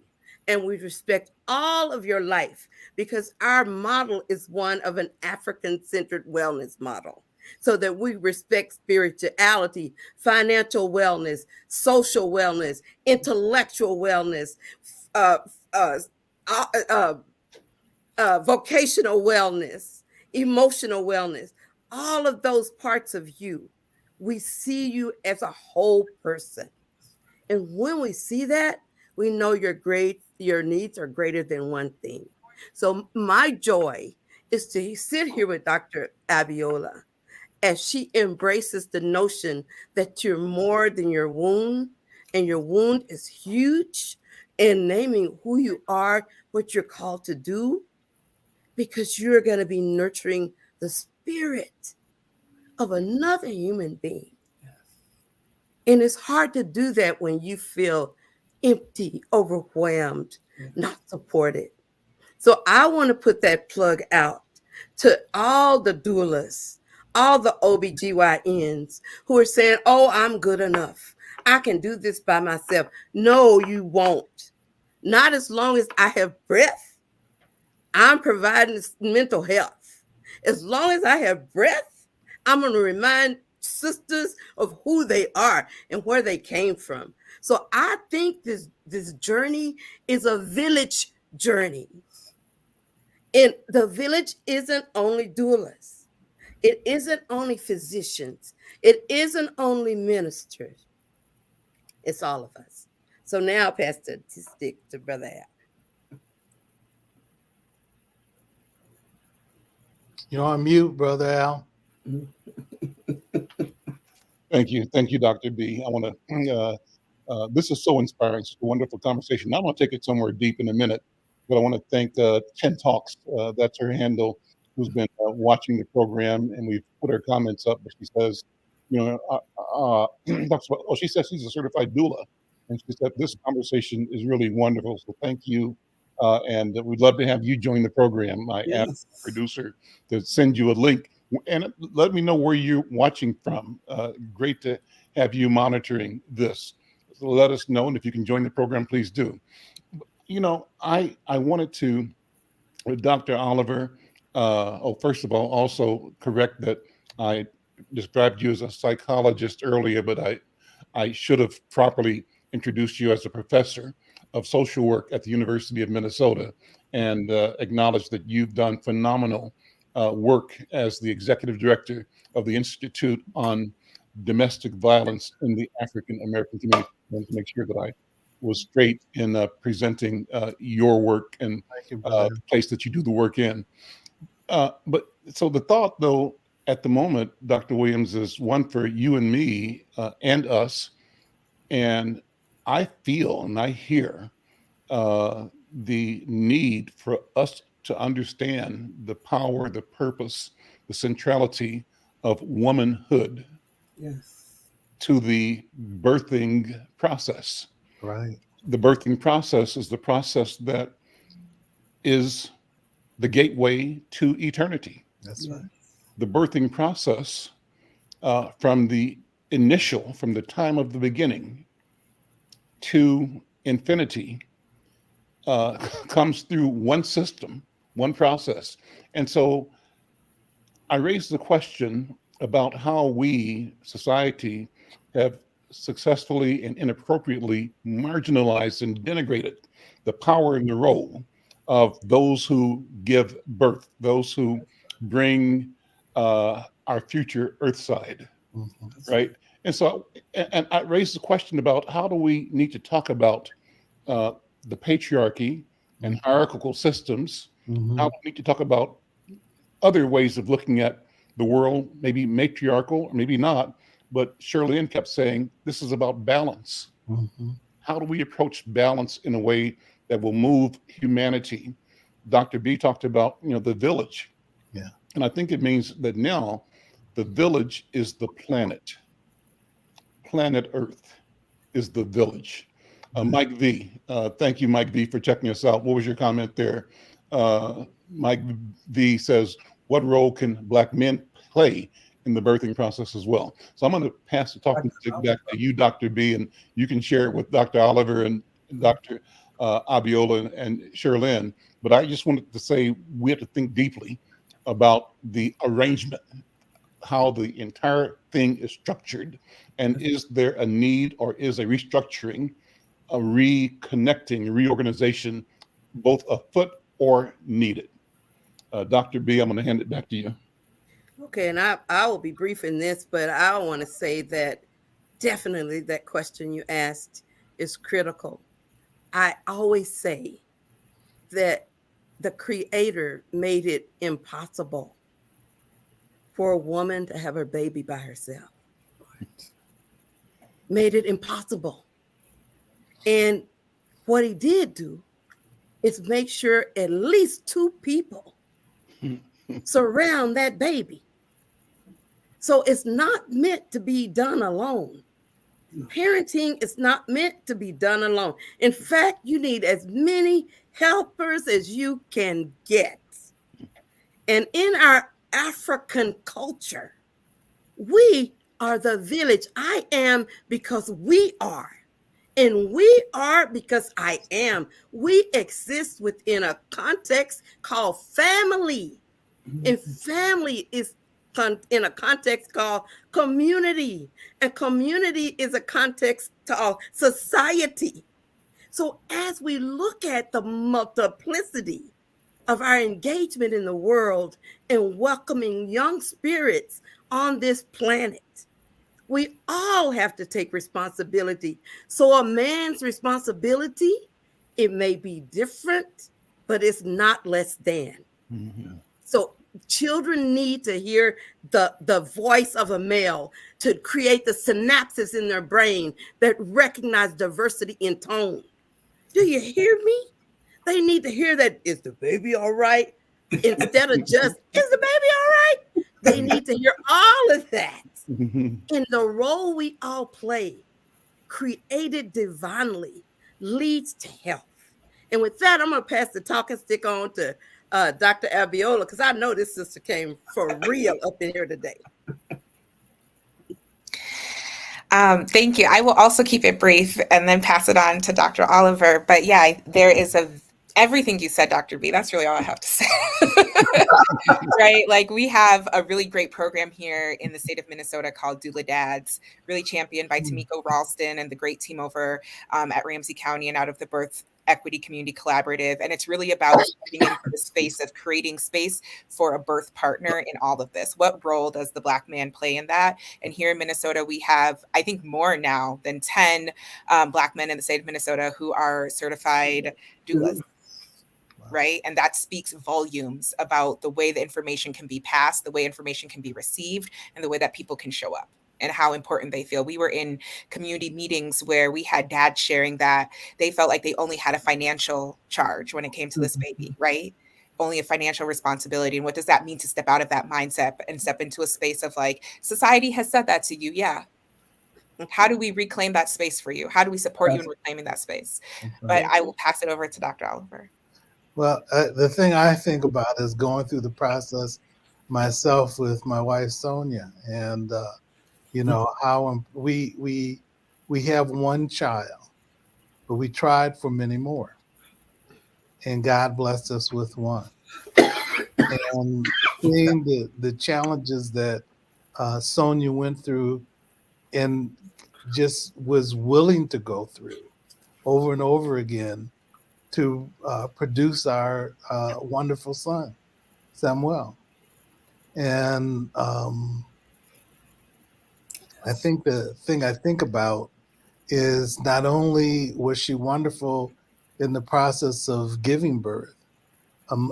[SPEAKER 2] and we respect all of your life, because our model is one of an African-centered wellness model, so that we respect spirituality, financial wellness, social wellness, intellectual wellness, vocational wellness, emotional wellness, all of those parts of you. We see you as a whole person. And when we see that, we know your needs are greater than one thing. So my joy is to sit here with Dr. Abiola as she embraces the notion that you're more than your wound, and your wound is huge, and naming who you are, what you're called to do, because you're going to be nurturing the spirit of another human being. Yes. And it's hard to do that when you feel empty, overwhelmed, not supported. So I want to put that plug out to all the doulas, all the OBGYNs who are saying, oh, I'm good enough. I can do this by myself. No, you won't. Not as long as I have breath. I'm providing mental health. As long as I have breath, I'm going to remind sisters of who they are and where they came from. So I think this journey is a village journey. And the village isn't only doulas. It isn't only physicians. It isn't only ministers. It's all of us. So now I'll pass the stick to Brother Al.
[SPEAKER 3] You're on mute, Brother Al.
[SPEAKER 1] Thank you, Dr. B. I want to, this is so inspiring. It's a wonderful conversation. I want to take it somewhere deep in a minute, but I want to thank 10 Talks, that's her handle, who's been watching the program, and we've put her comments up, but she says, she says she's a certified doula, and she said this conversation is really wonderful, so thank you, and we'd love to have you join the program. I asked the producer to send you a link, and let me know where you're watching from. Great to have you monitoring this. So let us know, and if you can join the program, please do. I wanted to, with Dr. Oliver, first of all, also correct that I described you as a psychologist earlier, but I should have properly introduced you as a professor of social work at the University of Minnesota, and acknowledged that you've done phenomenal work as the executive director of the Institute on Domestic Violence in the African American Community. I wanted to make sure that I was straight in presenting your work and the place that you do the work in. But so the thought, though, at the moment, Dr. Williams, is one for you and me and us. And I feel and I hear the need for us to understand the power, the purpose, the centrality of womanhood.
[SPEAKER 4] Yes.
[SPEAKER 1] To the birthing process.
[SPEAKER 3] Right.
[SPEAKER 1] The birthing process is the process that is the gateway to eternity.
[SPEAKER 3] That's right.
[SPEAKER 1] the birthing process from the time of the beginning to infinity comes through one system, one process. And so I raised the question about how we, society, have successfully and inappropriately marginalized and denigrated the power and the role of those who give birth, those who bring our future Earthside, right? And so, and I raised the question about how do we need to talk about the patriarchy and hierarchical systems? How do we need to talk about other ways of looking at the world, maybe matriarchal, or maybe not? But Shirlynn kept saying, this is about balance. How do we approach balance in a way that will move humanity? Dr. B talked about, the village.
[SPEAKER 3] Yeah.
[SPEAKER 1] And I think it means that now the village is the planet. Planet Earth is the village. Mike V, thank you, Mike V, for checking us out. What was your comment there? Mike V says, what role can Black men play in the birthing process as well? So I'm going to pass the talking stick back to you, Dr. B, and you can share it with Dr. Oliver and Dr. Abiola and Shirlynn. But I just wanted to say we have to think deeply about the arrangement, how the entire thing is structured, and is there a need or is a restructuring, a reconnecting, reorganization, both afoot or needed? Dr. B, I'm going to hand it back to you.
[SPEAKER 2] Okay, and I will be brief in this, but I want to say that definitely that question you asked is critical. I always say that the Creator made it impossible for a woman to have her baby by herself. Made it impossible. And what he did do is make sure at least two people surround that baby. So it's not meant to be done alone. Parenting is not meant to be done alone. In fact, you need as many helpers as you can get. And in our African culture, we are the village. I am because we are. And we are because I am. We exist within a context called family. And family is in a context called community. And community is a context called society. So as we look at the multiplicity of our engagement in the world and welcoming young spirits on this planet, we all have to take responsibility. So a man's responsibility, it may be different, but it's not less than. So children need to hear the voice of a male to create the synapses in their brain that recognize diversity in tone. Do you hear me? They need to hear that, is the baby all right? Instead of just, is the baby all right? They need to hear all of that. And the role we all play, created divinely, leads to health. And with that, I'm going to pass the talking stick on to Dr. Abiola, because I know this sister came for real up in here today.
[SPEAKER 5] Thank you. I will also keep it brief and then pass it on to Dr. Oliver. But yeah, there is everything you said, Dr. B, that's really all I have to say. Right? Like, we have a really great program here in the state of Minnesota called Doula Dads, really championed by Tamiko Ralston and the great team over at Ramsey County and out of the Birth Equity Community Collaborative. And it's really about getting into the space of creating space for a birth partner in all of this. What role does the Black man play in that? And here in Minnesota, we have, I think, more now than 10 Black men in the state of Minnesota who are certified doulas. Right. And that speaks volumes about the way the information can be passed, the way information can be received, and the way that people can show up and how important they feel. We were in community meetings where we had dads sharing that they felt like they only had a financial charge when it came to this baby, right? Only a financial responsibility. And what does that mean to step out of that mindset and step into a space of like, society has said that to you. Yeah. How do we reclaim that space for you? How do we support you in reclaiming that space? But I will pass it over to Dr. Oliver.
[SPEAKER 3] Well, the thing I think about is going through the process myself with my wife Sonia, and you know how we have one child, but we tried for many more, and God blessed us with one. And seeing the challenges that Sonia went through and just was willing to go through over and over again to produce our wonderful son, Samuel. And I think the thing I think about is not only was she wonderful in the process of giving birth,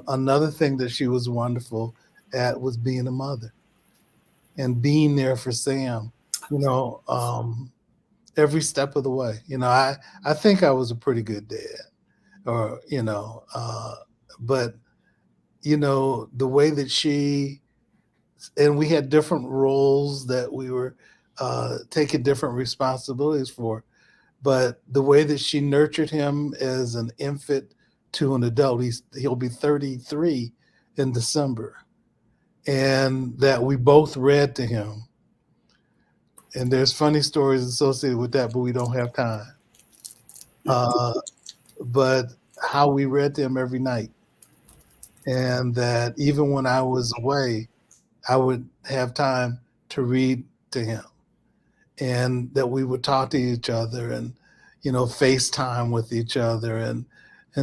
[SPEAKER 3] another thing that she was wonderful at was being a mother and being there for Sam, you know, every step of the way. You know, I think I was a pretty good dad, or, you know, but, you know, the way that and we had different roles that we were taking different responsibilities for, but the way that she nurtured him as an infant to an adult, he'll be 33 in December, and that we both read to him. And there's funny stories associated with that, but we don't have time. But how we read to him every night, and that even when I was away, I would have time to read to him, and that we would talk to each other and, you know, FaceTime with each other, and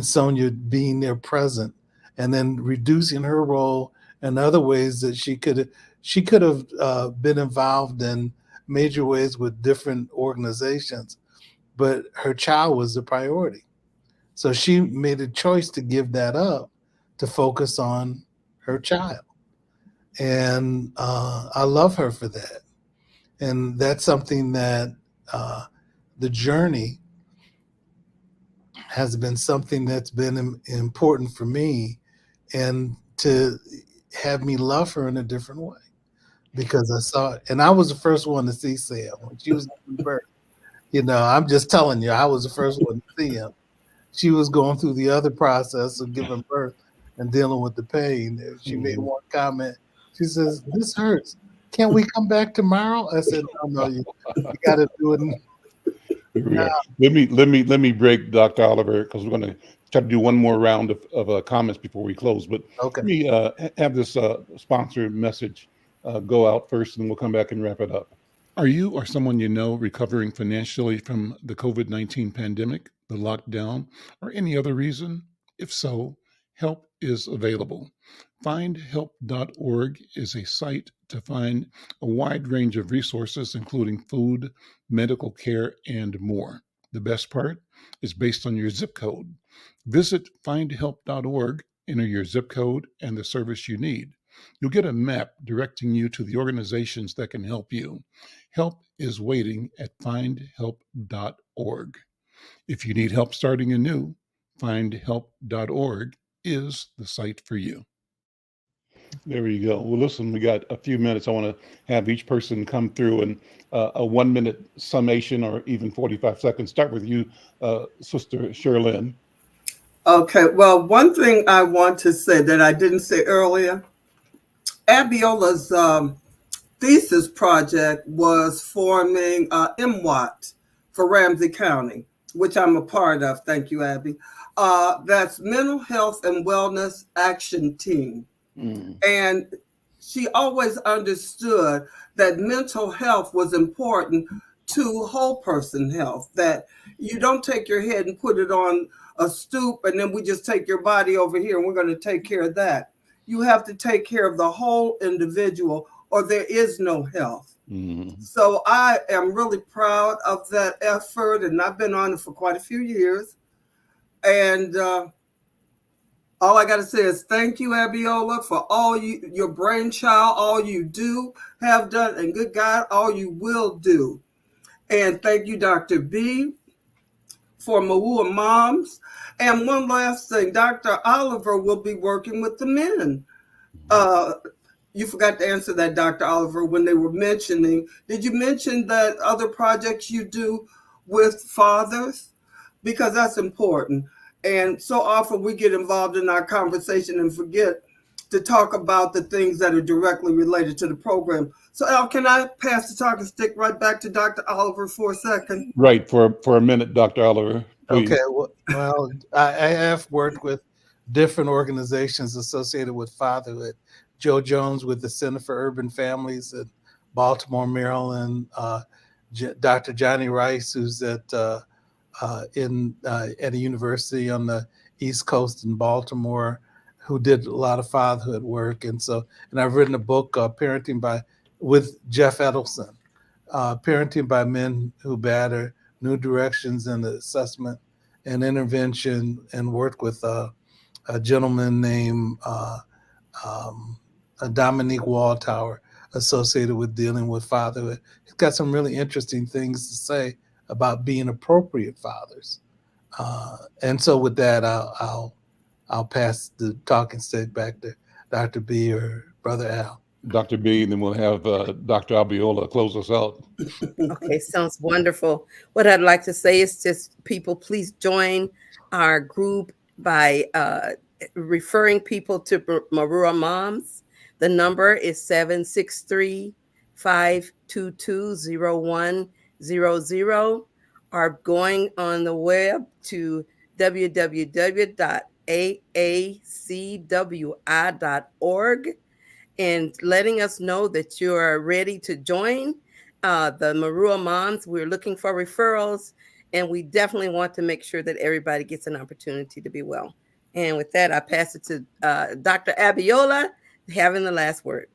[SPEAKER 3] Sonia being there present, and then reducing her role in other ways that she could have been involved in major ways with different organizations, but her child was the priority. So she made a choice to give that up to focus on her child. And I love her for that. And that's something that the journey has been something that's been important for me, and to have me love her in a different way, because I saw it. And I was the first one to see Sam when she was giving birth. You know, I'm just telling you, I was the first one to see him. She was going through the other process of giving birth and dealing with the pain. She made one comment. She says, "This hurts. Can't we come back tomorrow?" I said, "No, you got to do it."
[SPEAKER 1] Yeah. Let me break Dr. Oliver, because we're going to try to do one more round of comments before we close. But
[SPEAKER 3] Okay.
[SPEAKER 1] let me have this sponsored message go out first, and then we'll come back and wrap it up. Are you or someone you know recovering financially from the COVID-19 pandemic, the lockdown, or any other reason? If so, help is available. Findhelp.org is a site to find a wide range of resources, including food, medical care, and more. The best part is based on your zip code. Visit findhelp.org, enter your zip code and the service you need. You'll get a map directing you to the organizations that can help you. Help is waiting at findhelp.org. If you need help starting anew, findhelp.org is the site for you. There you go. Well, listen, we got a few minutes. I want to have each person come through and a 1 minute summation, or even 45 seconds. Start with you, Sister Shirlynn.
[SPEAKER 4] Okay, well, one thing I want to say that I didn't say earlier, Abiola's thesis project was forming MWAT for Ramsey County, which I'm a part of. Thank you, Abby. That's Mental Health and Wellness Action Team. And she always understood that mental health was important to whole person health, that you don't take your head and put it on a stoop and then we just take your body over here and we're going to take care of that. You have to take care of the whole individual, or there is no health. So I am really proud of that effort, and I've been on it for quite a few years. And all I got to say is thank you, Abiola, for all your brainchild, all you do, have done, and good God, all you will do. And thank you, Dr. B, for Maua Moms. And one last thing, Dr. Oliver will be working with the men. You forgot to answer that, Dr. Oliver, when they were mentioning. Did you mention that other projects you do with fathers? Because that's important. And so often we get involved in our conversation and forget to talk about the things that are directly related to the program. So Al, can I pass the talking stick right back to Dr. Oliver for a second?
[SPEAKER 1] Right, for a minute, Dr. Oliver, please.
[SPEAKER 3] Okay, well, I have worked with different organizations associated with fatherhood. Joe Jones with the Center for Urban Families in Baltimore, Maryland. Dr. Johnny Rice, who's at a university on the East Coast in Baltimore, who did a lot of fatherhood work. And I've written a book, Parenting with Jeff Edelson, Parenting by Men Who Batter, New Directions in the Assessment and Intervention, and worked with a gentleman named Dominique Waldtower, associated with dealing with fatherhood. He's got some really interesting things to say about being appropriate fathers. And so with that, I'll pass the talking stick back to Dr. B or Brother Al.
[SPEAKER 1] Dr. B, and then we'll have Dr. Abiola close us out.
[SPEAKER 2] Okay, sounds wonderful. What I'd like to say is just people, please join our group by referring people to Marua Moms. The number is 763-522-0100, or going on the web to www.aacwi.org and letting us know that you are ready to join the Marua Moms. We're looking for referrals, and we definitely want to make sure that everybody gets an opportunity to be well. And with that, I pass it to Dr. Abiola, having the last word.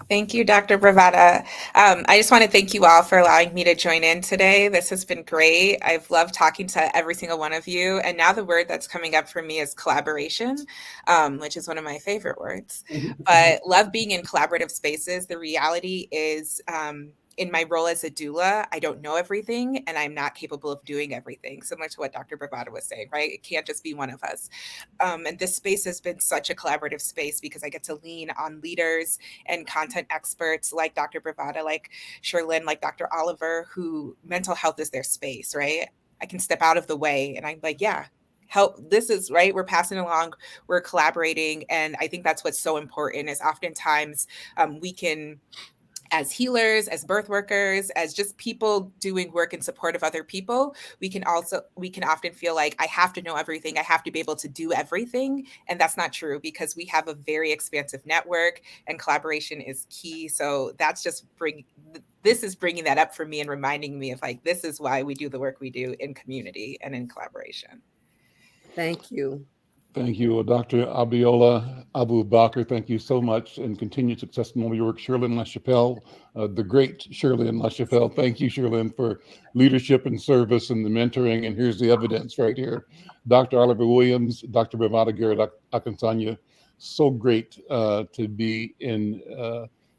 [SPEAKER 5] Thank you, Dr. Bravata. I just want to thank you all for allowing me to join in today. This has been great. I've loved talking to every single one of you. And now the word that's coming up for me is collaboration, which is one of my favorite words. But love being in collaborative spaces. The reality is, in my role as a doula, I don't know everything and I'm not capable of doing everything, similar to what Dr. Bravata was saying, right? It can't just be one of us. And this space has been such a collaborative space because I get to lean on leaders and content experts like Dr. Bravata, like Shirlynn, like Dr. Oliver, who mental health is their space, right? I can step out of the way and I'm like, yeah, help. This is right. We're passing along, we're collaborating. And I think that's what's so important is oftentimes we can, as healers, as birth workers, as just people doing work in support of other people, we can often feel like I have to know everything. I have to be able to do everything. And that's not true because we have a very expansive network and collaboration is key. So that's just this is bringing that up for me and reminding me of like, this is why we do the work we do in community and in collaboration.
[SPEAKER 2] Thank you.
[SPEAKER 1] Thank you, Dr. Abiola Abu-Bakr. Thank you so much, and continued success in all your work. Shirlynn LaChapelle, the great Shirlynn LaChapelle. Thank you, Shirlynn, for leadership and service and the mentoring. And here's the evidence right here. Dr. Oliver Williams, Dr. Bravata Garrett Akinsanya. So great to be in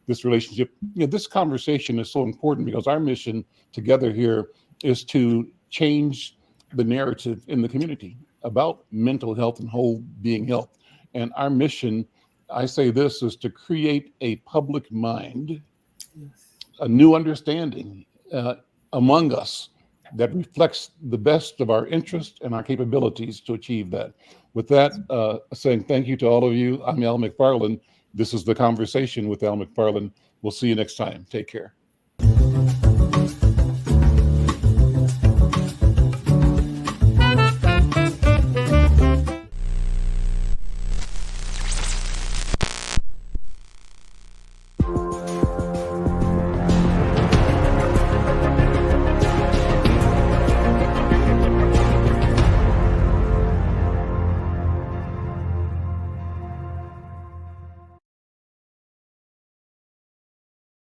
[SPEAKER 1] this relationship. You know, this conversation is so important because our mission together here is to change the narrative in the community about mental health and whole being health. And our mission, I say this, is to create a public mind, a new understanding among us that reflects the best of our interests and our capabilities to achieve that. With that, saying thank you to all of you. I'm Al McFarlane. This is The Conversation with Al McFarlane. We'll see you next time. Take care.